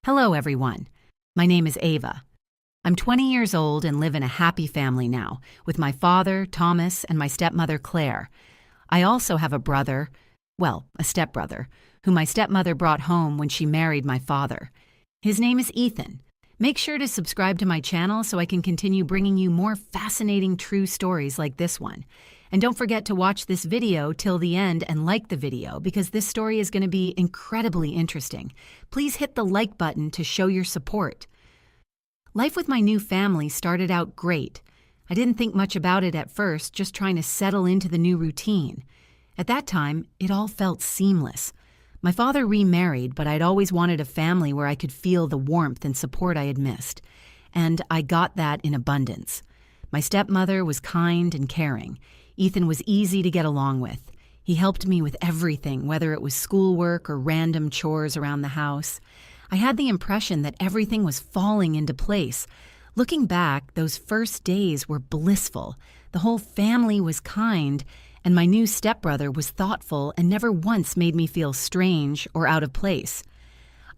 Hello, everyone. My name is Ava. I'm 20 years old and live in a happy family now, with my father, Thomas, and my stepmother, Claire. I also have a brother, a stepbrother, who my stepmother brought home when she married my father. His name is Ethan. Make sure to subscribe to my channel so I can continue bringing you more fascinating true stories like this one. And don't forget to watch this video till the end and like the video because this story is going to be incredibly interesting. Please hit the like button to show your support. Life with my new family started out great. I didn't think much about it at first, just trying to settle into the new routine. At that time, it all felt seamless. My father remarried, but I'd always wanted a family where I could feel the warmth and support I had missed. And I got that in abundance. My stepmother was kind and caring. Ethan was easy to get along with. He helped me with everything, whether it was schoolwork or random chores around the house. I had the impression that everything was falling into place. Looking back, those first days were blissful. The whole family was kind, and my new stepbrother was thoughtful and never once made me feel strange or out of place.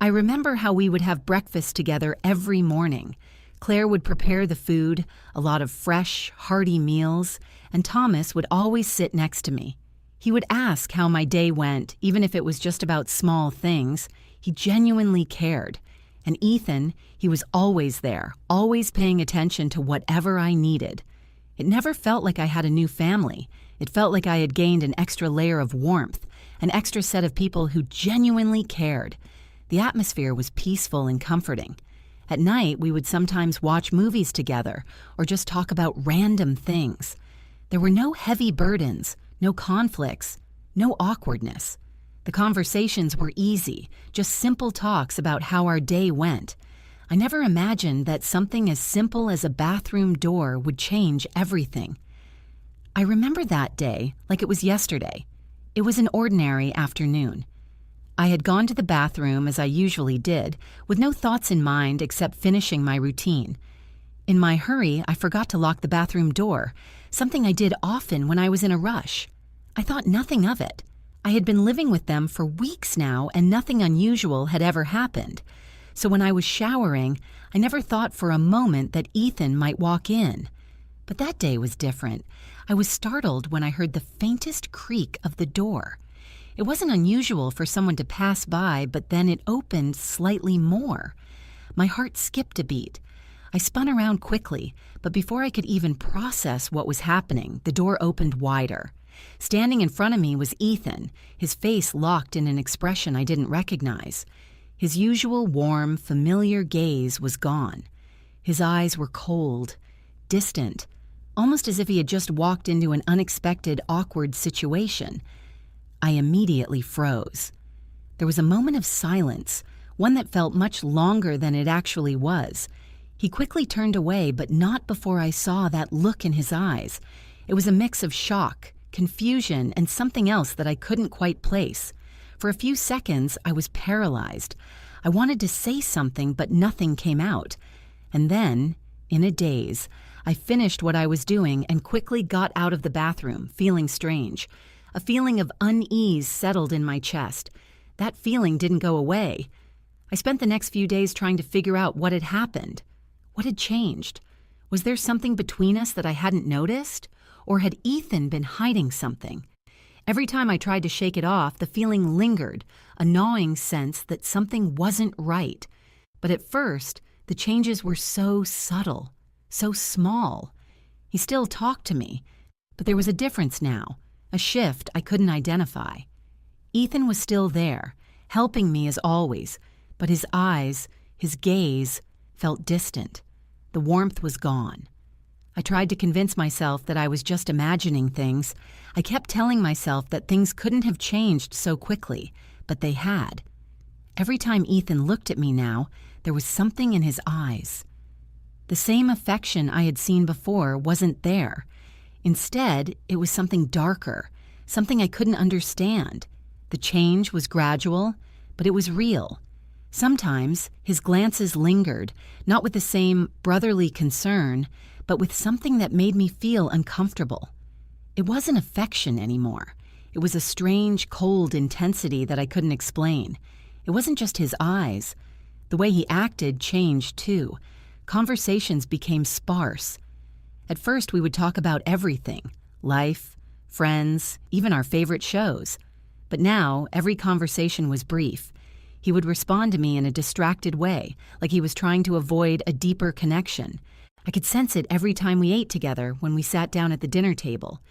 I remember how we would have breakfast together every morning. Claire would prepare the food, a lot of fresh, hearty meals, and Thomas would always sit next to me. He would ask how my day went, even if it was just about small things. He genuinely cared. And Ethan, he was always there, always paying attention to whatever I needed. It never felt like I had a new family. It felt like I had gained an extra layer of warmth, an extra set of people who genuinely cared. The atmosphere was peaceful and comforting. At night, we would sometimes watch movies together or just talk about random things. There were no heavy burdens, no conflicts, no awkwardness. The conversations were easy, just simple talks about how our day went. I never imagined that something as simple as a bathroom door would change everything. I remember that day like it was yesterday. It was an ordinary afternoon. I had gone to the bathroom as I usually did, with no thoughts in mind except finishing my routine. In my hurry, I forgot to lock the bathroom door, something I did often when I was in a rush. I thought nothing of it. I had been living with them for weeks now, and nothing unusual had ever happened. So when I was showering, I never thought for a moment that Ethan might walk in. But that day was different. I was startled when I heard the faintest creak of the door. It wasn't unusual for someone to pass by, but then it opened slightly more. My heart skipped a beat. I spun around quickly, but before I could even process what was happening, the door opened wider. Standing in front of me was Ethan, his face locked in an expression I didn't recognize. His usual warm, familiar gaze was gone. His eyes were cold, distant, almost as if he had just walked into an unexpected, awkward situation. I immediately froze. There was a moment of silence, one that felt much longer than it actually was. He quickly turned away, but not before I saw that look in his eyes. It was a mix of shock, confusion, and something else that I couldn't quite place. For a few seconds, I was paralyzed. I wanted to say something, but nothing came out. And then, in a daze, I finished what I was doing and quickly got out of the bathroom, feeling strange. A feeling of unease settled in my chest. That feeling didn't go away. I spent the next few days trying to figure out what had happened. What had changed? Was there something between us that I hadn't noticed? Or had Ethan been hiding something? Every time I tried to shake it off, the feeling lingered, a gnawing sense that something wasn't right. But at first, the changes were so subtle, so small. He still talked to me, but there was a difference now. A shift I couldn't identify. Ethan was still there, helping me as always, but his eyes, his gaze, felt distant. The warmth was gone. I tried to convince myself that I was just imagining things. I kept telling myself that things couldn't have changed so quickly, but they had. Every time Ethan looked at me now, there was something in his eyes. The same affection I had seen before wasn't there. Instead, it was something darker, something I couldn't understand. The change was gradual, but it was real. Sometimes his glances lingered, not with the same brotherly concern, but with something that made me feel uncomfortable. It wasn't affection anymore. It was a strange, cold intensity that I couldn't explain. It wasn't just his eyes. The way he acted changed too. Conversations became sparse. At first, we would talk about everything: life, friends, even our favorite shows. But now, every conversation was brief. He would respond to me in a distracted way, like he was trying to avoid a deeper connection. I could sense it every time we ate together when we sat down at the dinner table.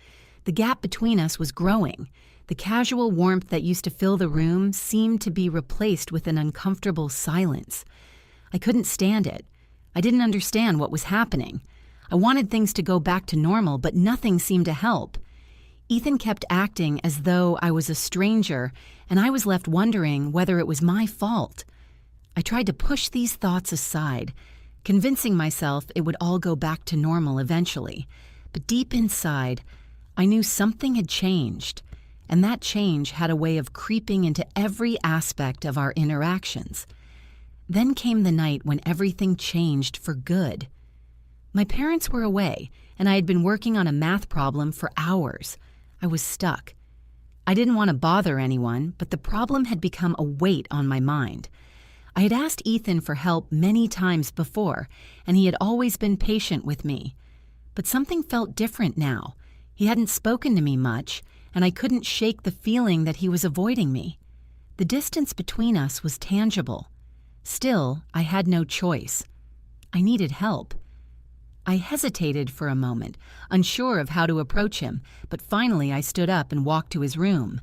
The gap between us was growing. The casual warmth that used to fill the room seemed to be replaced with an uncomfortable silence. I couldn't stand it. I didn't understand what was happening. I wanted things to go back to normal, but nothing seemed to help. Ethan kept acting as though I was a stranger, and I was left wondering whether it was my fault. I tried to push these thoughts aside, convincing myself it would all go back to normal eventually. But deep inside, I knew something had changed, and that change had a way of creeping into every aspect of our interactions. Then came the night when everything changed for good. My parents were away, and I had been working on a math problem for hours. I was stuck. I didn't want to bother anyone, but the problem had become a weight on my mind. I had asked Ethan for help many times before, and he had always been patient with me. But something felt different now. He hadn't spoken to me much, and I couldn't shake the feeling that he was avoiding me. The distance between us was tangible. Still, I had no choice. I needed help. I hesitated for a moment, unsure of how to approach him, but finally I stood up and walked to his room.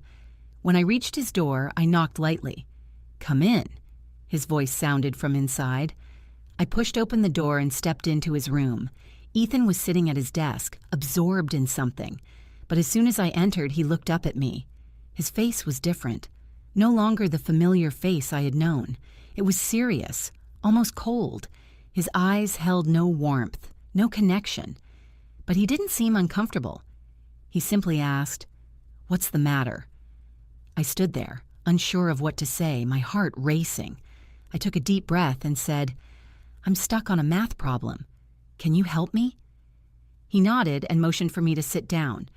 When I reached his door, I knocked lightly. "Come in," his voice sounded from inside. I pushed open the door and stepped into his room. Ethan was sitting at his desk, absorbed in something. But as soon as I entered, he looked up at me. His face was different. No longer the familiar face I had known. It was serious, almost cold. His eyes held no warmth, no connection. But he didn't seem uncomfortable. He simply asked, "What's the matter?" I stood there, unsure of what to say, my heart racing. I took a deep breath and said, "I'm stuck on a math problem. Can you help me?" He nodded and motioned for me to sit down.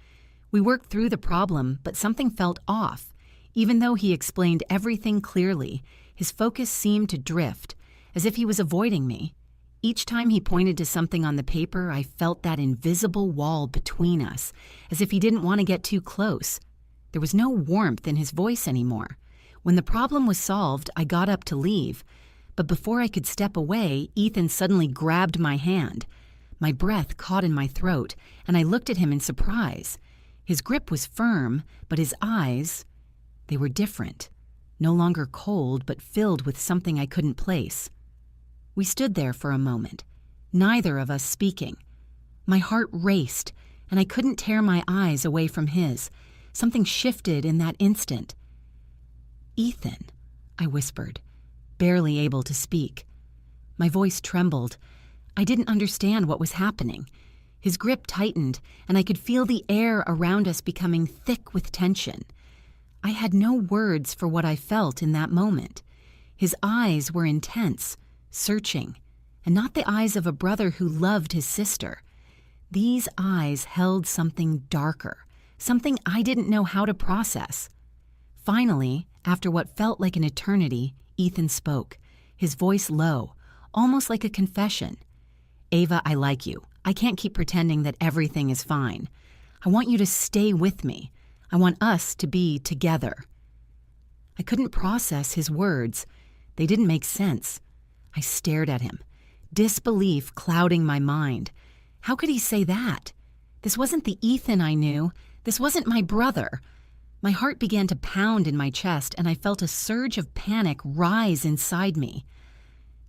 We worked through the problem, but something felt off. Even though he explained everything clearly, his focus seemed to drift, as if he was avoiding me. Each time he pointed to something on the paper, I felt that invisible wall between us, as if he didn't want to get too close. There was no warmth in his voice anymore. When the problem was solved, I got up to leave. But before I could step away, Ethan suddenly grabbed my hand. My breath caught in my throat, and I looked at him in surprise. His grip was firm, but his eyes, they were different. No longer cold, but filled with something I couldn't place. We stood there for a moment, neither of us speaking. My heart raced, and I couldn't tear my eyes away from his. Something shifted in that instant. "Ethan," I whispered, barely able to speak. My voice trembled. I didn't understand what was happening. His grip tightened, and I could feel the air around us becoming thick with tension. I had no words for what I felt in that moment. His eyes were intense, searching, and not the eyes of a brother who loved his sister. These eyes held something darker, something I didn't know how to process. Finally, after what felt like an eternity, Ethan spoke, his voice low, almost like a confession. "Ava, I like you. I can't keep pretending that everything is fine. I want you to stay with me. I want us to be together." I couldn't process his words. They didn't make sense. I stared at him, disbelief clouding my mind. How could he say that? This wasn't the Ethan I knew. This wasn't my brother. My heart began to pound in my chest, and I felt a surge of panic rise inside me.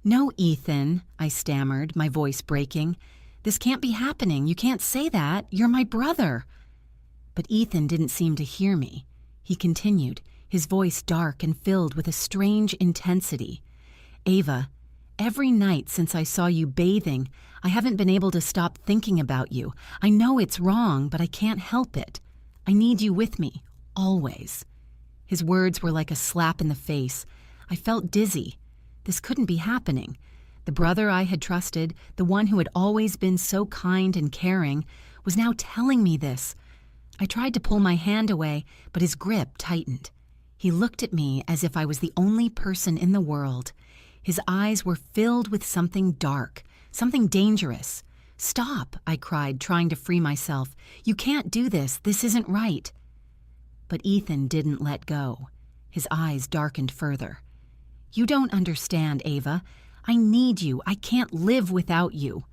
"No, Ethan," I stammered, my voice breaking. "This can't be happening. You can't say that. You're my brother." But Ethan didn't seem to hear me. He continued, his voice dark and filled with a strange intensity. "Ava, every night since I saw you bathing, I haven't been able to stop thinking about you. I know it's wrong, but I can't help it. I need you with me, always." His words were like a slap in the face. I felt dizzy. This couldn't be happening. The brother I had trusted, the one who had always been so kind and caring, was now telling me this. I tried to pull my hand away, but his grip tightened. He looked at me as if I was the only person in the world. His eyes were filled with something dark, something dangerous. "Stop," I cried, trying to free myself. "You can't do this. This isn't right." But Ethan didn't let go. His eyes darkened further. "You don't understand, Ava. I need you. I can't live without you."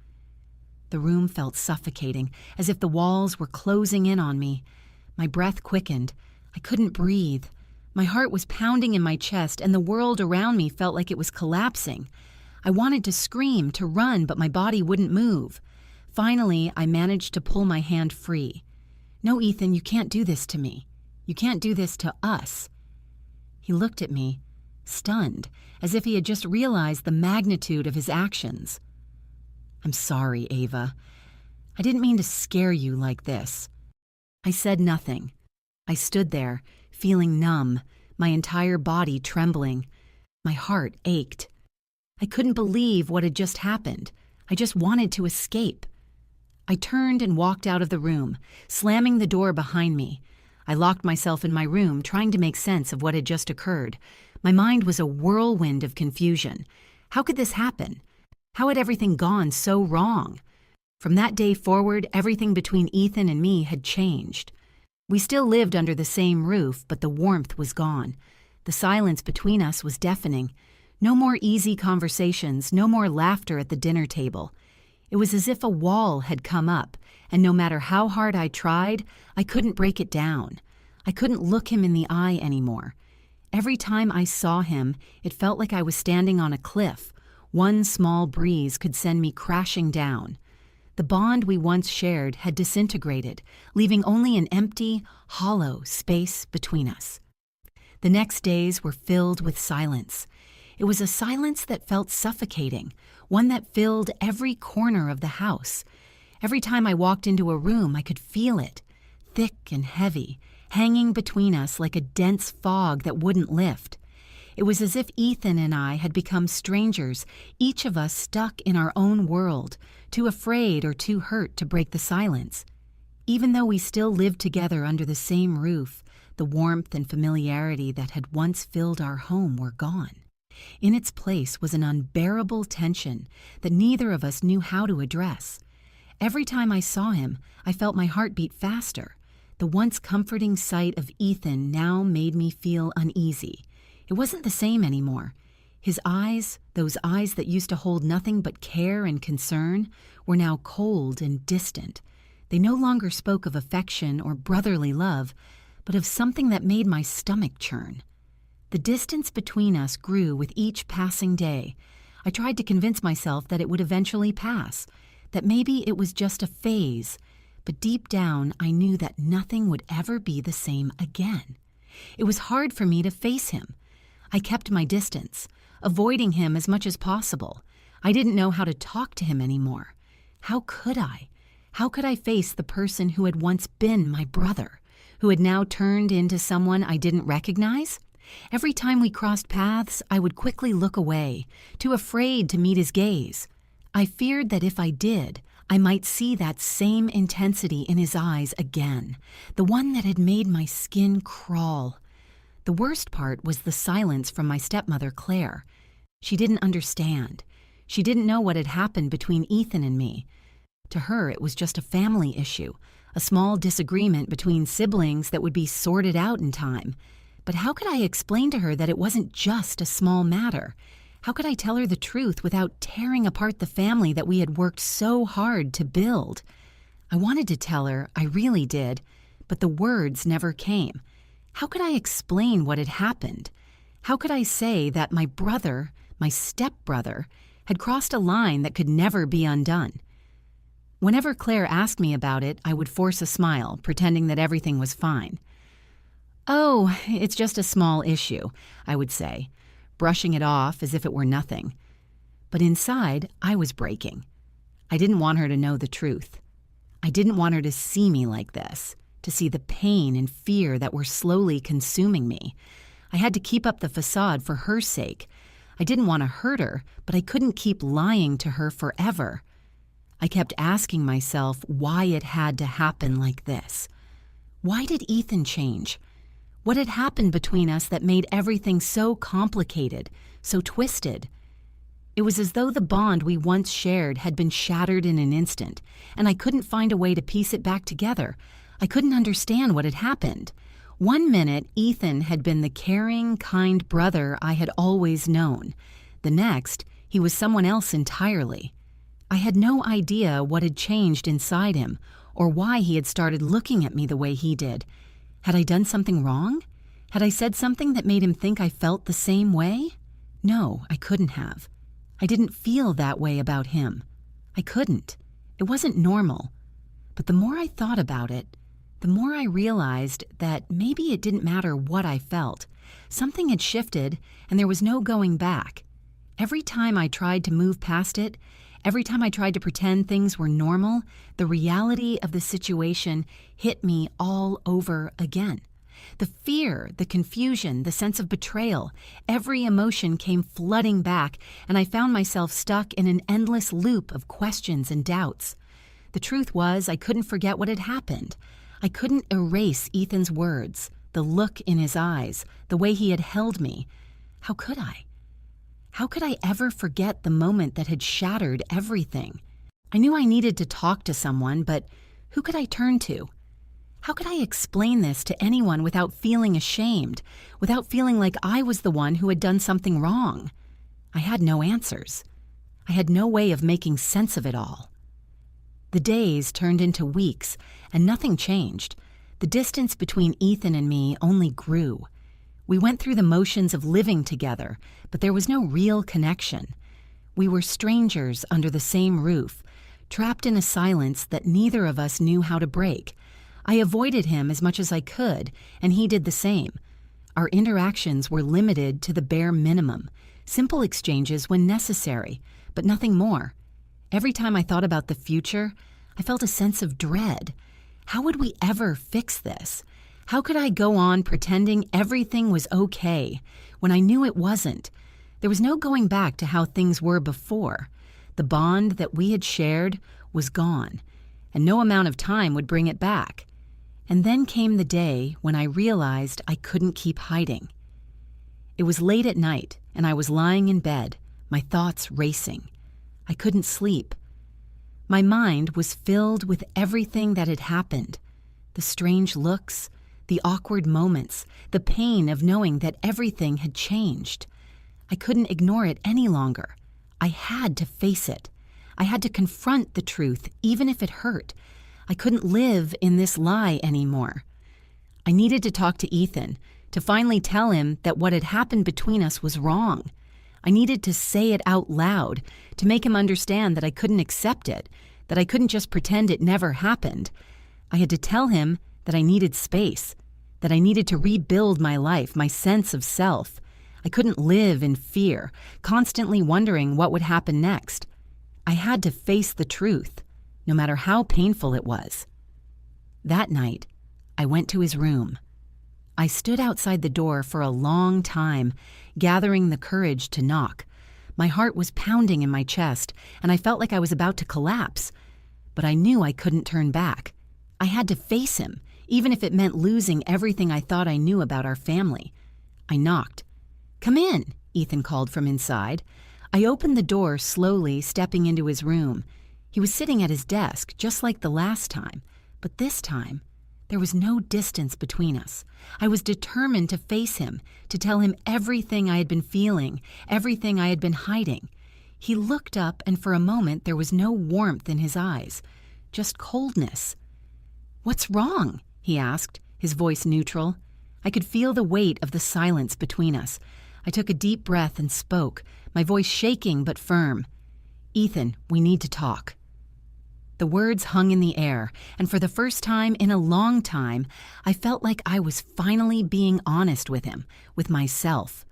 The room felt suffocating, as if the walls were closing in on me. My breath quickened. I couldn't breathe. My heart was pounding in my chest, and the world around me felt like it was collapsing. I wanted to scream, to run, but my body wouldn't move. Finally, I managed to pull my hand free. "No, Ethan, you can't do this to me. You can't do this to us." He looked at me, stunned, as if he had just realized the magnitude of his actions. "I'm sorry, Ava. I didn't mean to scare you like this." I said nothing. I stood there, feeling numb, my entire body trembling. My heart ached. I couldn't believe what had just happened. I just wanted to escape. I turned and walked out of the room, slamming the door behind me. I locked myself in my room, trying to make sense of what had just occurred. My mind was a whirlwind of confusion. How could this happen? How had everything gone so wrong? From that day forward, everything between Ethan and me had changed. We still lived under the same roof, but the warmth was gone. The silence between us was deafening. No more easy conversations, no more laughter at the dinner table. It was as if a wall had come up, and no matter how hard I tried, I couldn't break it down. I couldn't look him in the eye anymore. Every time I saw him, it felt like I was standing on a cliff. One small breeze could send me crashing down. The bond we once shared had disintegrated, leaving only an empty, hollow space between us. The next days were filled with silence. It was a silence that felt suffocating, one that filled every corner of the house. Every time I walked into a room, I could feel it, thick and heavy, hanging between us like a dense fog that wouldn't lift. It was as if Ethan and I had become strangers, each of us stuck in our own world, too afraid or too hurt to break the silence. Even though we still lived together under the same roof, the warmth and familiarity that had once filled our home were gone. In its place was an unbearable tension that neither of us knew how to address. Every time I saw him, I felt my heart beat faster. The once comforting sight of Ethan now made me feel uneasy. It wasn't the same anymore. His eyes, those eyes that used to hold nothing but care and concern, were now cold and distant. They no longer spoke of affection or brotherly love, but of something that made my stomach churn. The distance between us grew with each passing day. I tried to convince myself that it would eventually pass, that maybe it was just a phase, but deep down I knew that nothing would ever be the same again. It was hard for me to face him. I kept my distance, avoiding him as much as possible. I didn't know how to talk to him anymore. How could I? How could I face the person who had once been my brother, who had now turned into someone I didn't recognize? Every time we crossed paths, I would quickly look away, too afraid to meet his gaze. I feared that if I did, I might see that same intensity in his eyes again, the one that had made my skin crawl. The worst part was the silence from my stepmother, Claire. She didn't understand. She didn't know what had happened between Ethan and me. To her, it was just a family issue, a small disagreement between siblings that would be sorted out in time. But how could I explain to her that it wasn't just a small matter? How could I tell her the truth without tearing apart the family that we had worked so hard to build? I wanted to tell her, I really did, but the words never came. How could I explain what had happened? How could I say that my brother, my stepbrother, had crossed a line that could never be undone? Whenever Claire asked me about it, I would force a smile, pretending that everything was fine. "Oh, it's just a small issue," I would say, brushing it off as if it were nothing. But inside, I was breaking. I didn't want her to know the truth. I didn't want her to see me like this, to see the pain and fear that were slowly consuming me. I had to keep up the facade for her sake. I didn't want to hurt her, but I couldn't keep lying to her forever. I kept asking myself why it had to happen like this. Why did Ethan change? What had happened between us that made everything so complicated, so twisted? It was as though the bond we once shared had been shattered in an instant, and I couldn't find a way to piece it back together. I couldn't understand what had happened. One minute, Ethan had been the caring, kind brother I had always known. The next, he was someone else entirely. I had no idea what had changed inside him, or why he had started looking at me the way he did. Had I done something wrong? Had I said something that made him think I felt the same way? No, I couldn't have. I didn't feel that way about him. I couldn't. It wasn't normal. But the more I thought about it, the more I realized that maybe it didn't matter what I felt. Something had shifted, and there was no going back. Every time I tried to move past it, every time I tried to pretend things were normal, the reality of the situation hit me all over again. The fear, the confusion, the sense of betrayal, every emotion came flooding back, and I found myself stuck in an endless loop of questions and doubts. The truth was, I couldn't forget what had happened. I couldn't erase Ethan's words, the look in his eyes, the way he had held me. How could I? How could I ever forget the moment that had shattered everything? I knew I needed to talk to someone, but who could I turn to? How could I explain this to anyone without feeling ashamed, without feeling like I was the one who had done something wrong? I had no answers. I had no way of making sense of it all. The days turned into weeks, and nothing changed. The distance between Ethan and me only grew. We went through the motions of living together, but there was no real connection. We were strangers under the same roof, trapped in a silence that neither of us knew how to break. I avoided him as much as I could, and he did the same. Our interactions were limited to the bare minimum, simple exchanges when necessary, but nothing more. Every time I thought about the future, I felt a sense of dread. How would we ever fix this? How could I go on pretending everything was okay when I knew it wasn't? There was no going back to how things were before. The bond that we had shared was gone, and no amount of time would bring it back. And then came the day when I realized I couldn't keep hiding. It was late at night, and I was lying in bed, my thoughts racing. I couldn't sleep. My mind was filled with everything that had happened. The strange looks, the awkward moments, the pain of knowing that everything had changed. I couldn't ignore it any longer. I had to face it. I had to confront the truth, even if it hurt. I couldn't live in this lie anymore. I needed to talk to Ethan, to finally tell him that what had happened between us was wrong. I needed to say it out loud, to make him understand that I couldn't accept it, that I couldn't just pretend it never happened. I had to tell him that I needed space, that I needed to rebuild my life, my sense of self. I couldn't live in fear, constantly wondering what would happen next. I had to face the truth, no matter how painful it was. That night, I went to his room. I stood outside the door for a long time, gathering the courage to knock. My heart was pounding in my chest, and I felt like I was about to collapse. But I knew I couldn't turn back. I had to face him, even if it meant losing everything I thought I knew about our family. I knocked. "Come in," Ethan called from inside. I opened the door slowly, stepping into his room. He was sitting at his desk, just like the last time, but this time, there was no distance between us. I was determined to face him, to tell him everything I had been feeling, everything I had been hiding. He looked up, and for a moment there was no warmth in his eyes, just coldness. "What's wrong?" he asked, his voice neutral. I could feel the weight of the silence between us. I took a deep breath and spoke, my voice shaking but firm. "Ethan, we need to talk." The words hung in the air, and for the first time in a long time, I felt like I was finally being honest with him, with myself.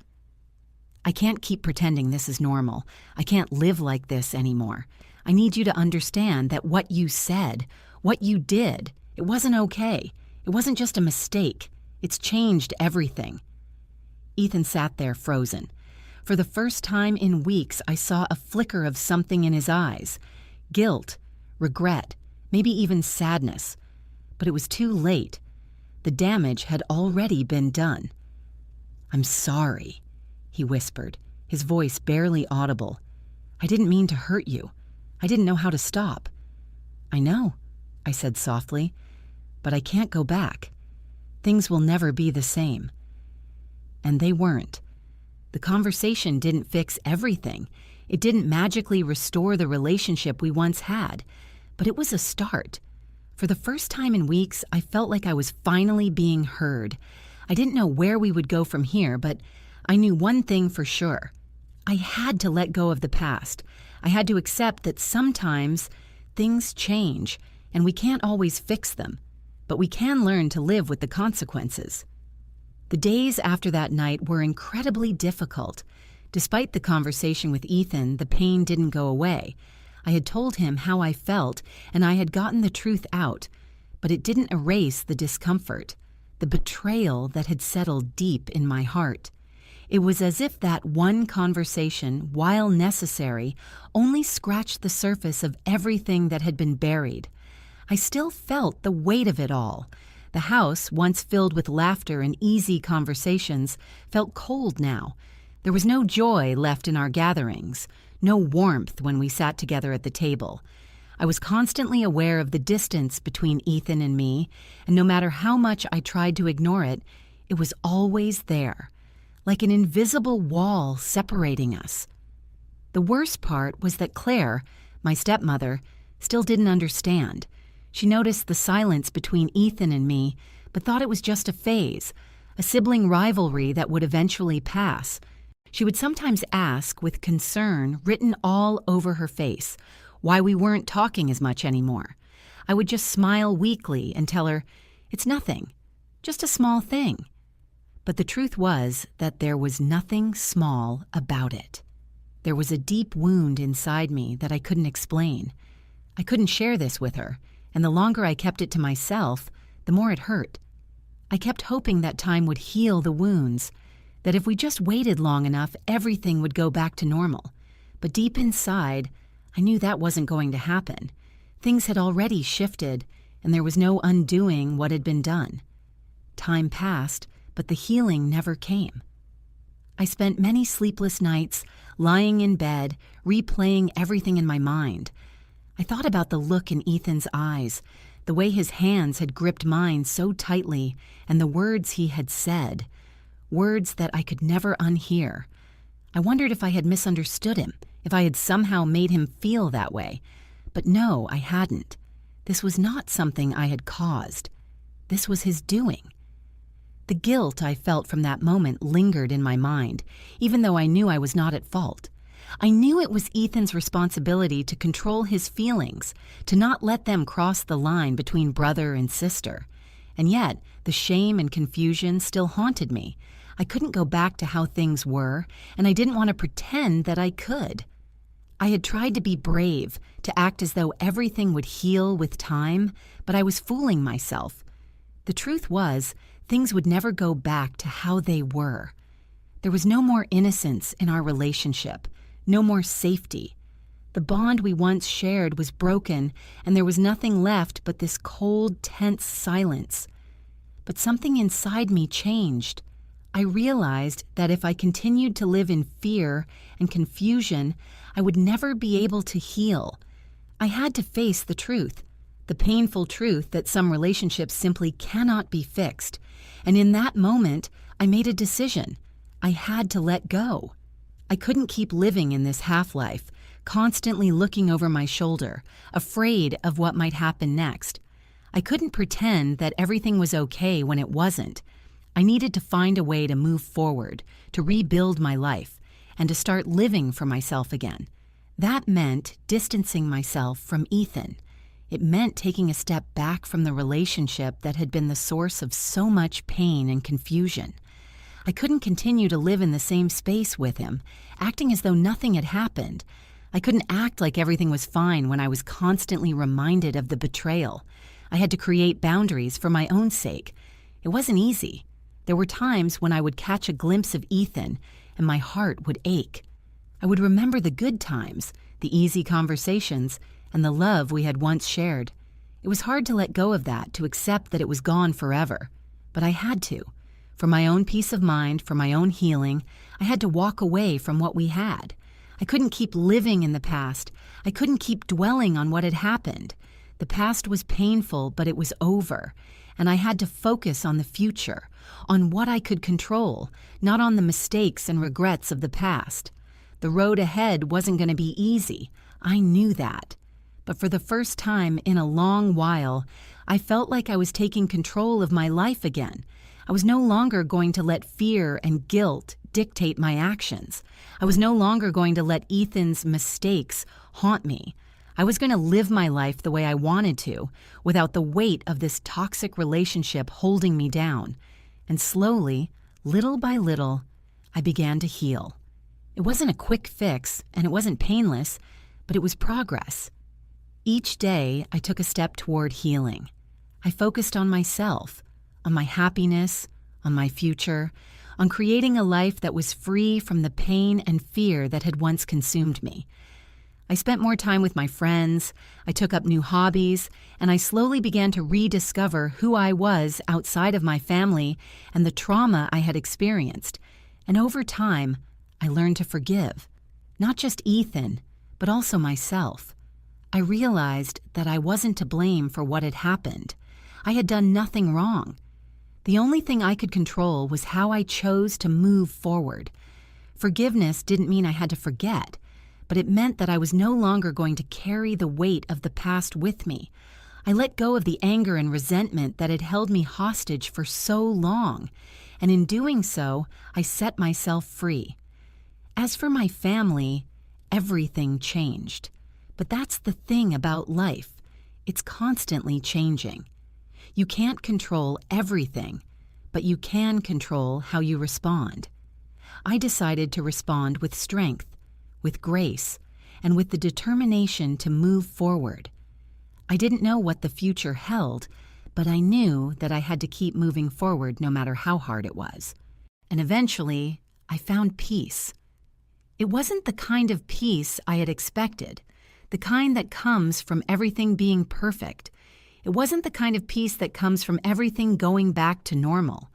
"I can't keep pretending this is normal. I can't live like this anymore. I need you to understand that what you said, what you did, it wasn't okay. It wasn't just a mistake. It's changed everything." Ethan sat there frozen. For the first time in weeks, I saw a flicker of something in his eyes. Guilt, regret, maybe even sadness. But it was too late. The damage had already been done. "I'm sorry," he whispered, his voice barely audible. I didn't mean to hurt you. I didn't know how to stop." "I know," I said softly, "but I can't go back. Things will never be the same." And they weren't. The conversation didn't fix everything. It didn't magically restore the relationship we once had, but it was a start. For the first time in weeks, I felt like I was finally being heard. I didn't know where we would go from here, but I knew one thing for sure. I had to let go of the past. I had to accept that sometimes things change, and we can't always fix them, but we can learn to live with the consequences. The days after that night were incredibly difficult. Despite the conversation with Ethan, the pain didn't go away. I had told him how I felt, and I had gotten the truth out, but it didn't erase the discomfort, the betrayal that had settled deep in my heart. It was as if that one conversation, while necessary, only scratched the surface of everything that had been buried. I still felt the weight of it all. The house, once filled with laughter and easy conversations, felt cold now. There was no joy left in our gatherings, no warmth when we sat together at the table. I was constantly aware of the distance between Ethan and me, and no matter how much I tried to ignore it, it was always there, like an invisible wall separating us. The worst part was that Claire, my stepmother, still didn't understand. She noticed the silence between Ethan and me, but thought it was just a phase, a sibling rivalry that would eventually pass. She would sometimes ask, with concern written all over her face, why we weren't talking as much anymore. I would just smile weakly and tell her, "It's nothing, just a small thing." But the truth was that there was nothing small about it. There was a deep wound inside me that I couldn't explain. I couldn't share this with her, and the longer I kept it to myself, the more it hurt. I kept hoping that time would heal the wounds, that if we just waited long enough, everything would go back to normal. But deep inside, I knew that wasn't going to happen. Things had already shifted, and there was no undoing what had been done. Time passed, but the healing never came. I spent many sleepless nights lying in bed, replaying everything in my mind. I thought about the look in Ethan's eyes, the way his hands had gripped mine so tightly, and the words he had said, words that I could never unhear. I wondered if I had misunderstood him, if I had somehow made him feel that way. But no, I hadn't. This was not something I had caused. This was his doing. The guilt I felt from that moment lingered in my mind, even though I knew I was not at fault. I knew it was Ethan's responsibility to control his feelings, to not let them cross the line between brother and sister. And yet, the shame and confusion still haunted me. I couldn't go back to how things were, and I didn't want to pretend that I could. I had tried to be brave, to act as though everything would heal with time, but I was fooling myself. The truth was, things would never go back to how they were. There was no more innocence in our relationship, no more safety. The bond we once shared was broken, and there was nothing left but this cold, tense silence. But something inside me changed. I realized that if I continued to live in fear and confusion, I would never be able to heal. I had to face the truth, the painful truth that some relationships simply cannot be fixed. And in that moment, I made a decision. I had to let go. I couldn't keep living in this half-life, constantly looking over my shoulder, afraid of what might happen next. I couldn't pretend that everything was okay when it wasn't. I needed to find a way to move forward, to rebuild my life, and to start living for myself again. That meant distancing myself from Ethan. It meant taking a step back from the relationship that had been the source of so much pain and confusion. I couldn't continue to live in the same space with him, acting as though nothing had happened. I couldn't act like everything was fine when I was constantly reminded of the betrayal. I had to create boundaries for my own sake. It wasn't easy. There were times when I would catch a glimpse of Ethan and my heart would ache. I would remember the good times, the easy conversations, and the love we had once shared. It was hard to let go of that, to accept that it was gone forever. But I had to. For my own peace of mind, for my own healing, I had to walk away from what we had. I couldn't keep living in the past. I couldn't keep dwelling on what had happened. The past was painful, but it was over, and I had to focus on the future, on what I could control, not on the mistakes and regrets of the past. The road ahead wasn't going to be easy. I knew that. But for the first time in a long while, I felt like I was taking control of my life again. I was no longer going to let fear and guilt dictate my actions. I was no longer going to let Ethan's mistakes haunt me. I was going to live my life the way I wanted to, without the weight of this toxic relationship holding me down. And slowly, little by little, I began to heal. It wasn't a quick fix, and it wasn't painless, but it was progress. Each day, I took a step toward healing. I focused on myself, on my happiness, on my future, on creating a life that was free from the pain and fear that had once consumed me. I spent more time with my friends, I took up new hobbies, and I slowly began to rediscover who I was outside of my family and the trauma I had experienced. And over time, I learned to forgive, not just Ethan, but also myself. I realized that I wasn't to blame for what had happened. I had done nothing wrong. The only thing I could control was how I chose to move forward. Forgiveness didn't mean I had to forget, but it meant that I was no longer going to carry the weight of the past with me. I let go of the anger and resentment that had held me hostage for so long, and in doing so, I set myself free. As for my family, everything changed. But that's the thing about life. It's constantly changing. You can't control everything, but you can control how you respond. I decided to respond with strength, with grace, and with the determination to move forward. I didn't know what the future held, but I knew that I had to keep moving forward no matter how hard it was. And eventually, I found peace. It wasn't the kind of peace I had expected, the kind that comes from everything being perfect. It wasn't the kind of peace that comes from everything going back to normal.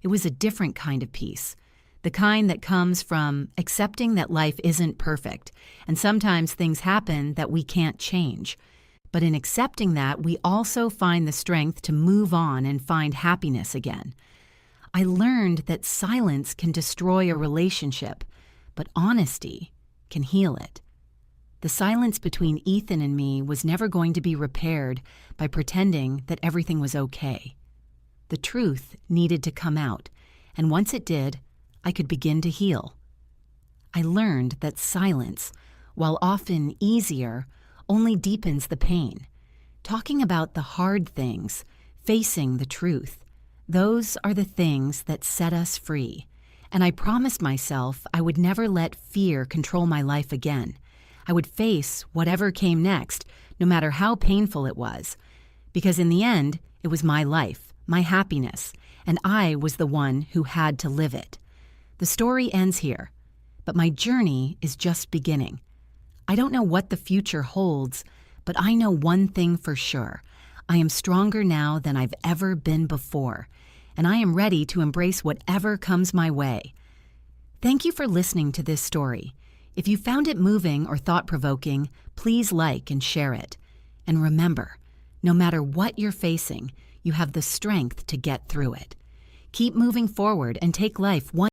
It was a different kind of peace, the kind that comes from accepting that life isn't perfect, and sometimes things happen that we can't change. But in accepting that, we also find the strength to move on and find happiness again. I learned that silence can destroy a relationship, but honesty can heal it. The silence between Ethan and me was never going to be repaired by pretending that everything was okay. The truth needed to come out, and once it did, I could begin to heal. I learned that silence, while often easier, only deepens the pain. Talking about the hard things, facing the truth, those are the things that set us free. And I promised myself I would never let fear control my life again. I would face whatever came next, no matter how painful it was. Because in the end, it was my life, my happiness, and I was the one who had to live it. The story ends here, but my journey is just beginning. I don't know what the future holds, but I know one thing for sure. I am stronger now than I've ever been before, and I am ready to embrace whatever comes my way. Thank you for listening to this story. If you found it moving or thought-provoking, please like and share it. And remember, no matter what you're facing, you have the strength to get through it. Keep moving forward and take life one